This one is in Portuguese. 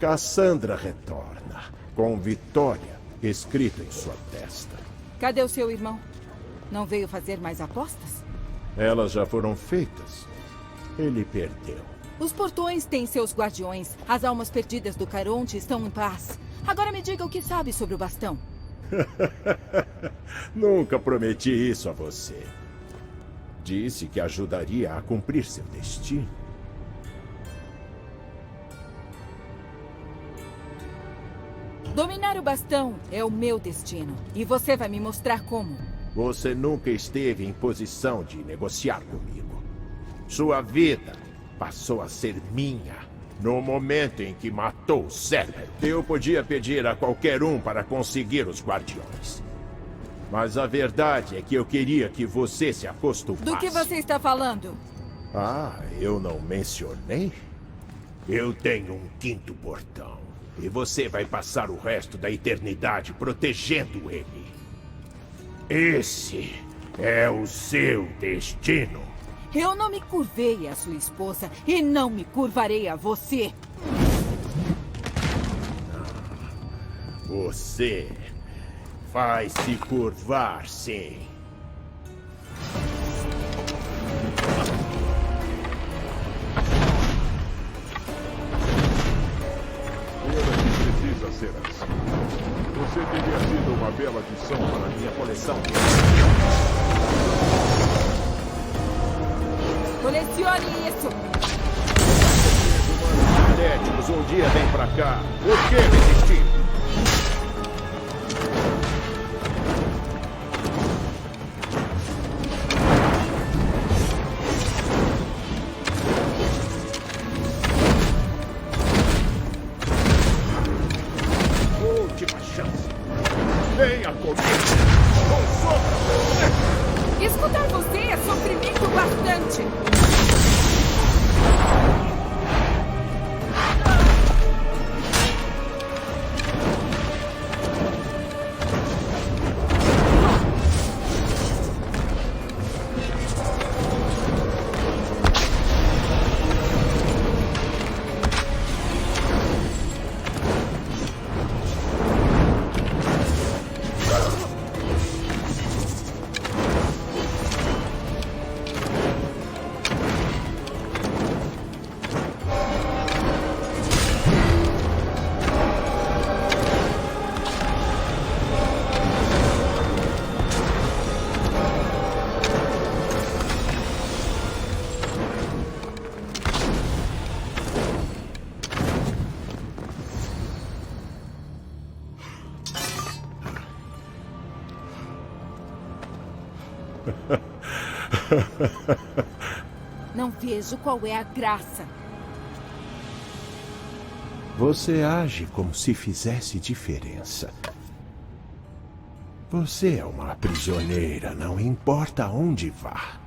Cassandra retorna, com vitória escrita em sua testa. Cadê o seu irmão? Não veio fazer mais apostas? Elas já foram feitas. Ele perdeu. Os portões têm seus guardiões. As almas perdidas do Caronte estão em paz. Agora me diga o que sabe sobre o bastão. Nunca prometi isso a você. Disse que ajudaria a cumprir seu destino. Dominar o bastão é o meu destino. E você vai me mostrar como. Você nunca esteve em posição de negociar comigo. Sua vida passou a ser minha no momento em que matou o Cérebro. Eu podia pedir a qualquer um para conseguir os guardiões. Mas a verdade é que eu queria que você se acostumasse. Do que você está falando? Eu não mencionei? Eu tenho um quinto portão. E você vai passar o resto da eternidade protegendo ele. Esse é o seu destino. Eu não me curvei à sua esposa e não me curvarei a você. Você vai se curvar, sim. Ser assim. Você teria sido uma bela adição para a minha coleção. Colecione isso! Atléticos, um dia vem pra cá. Por que resistir? Venha comigo! Escutar você é sofrimento bastante! Não vejo qual é a graça. Você age como se fizesse diferença. Você é uma prisioneira, não importa onde vá.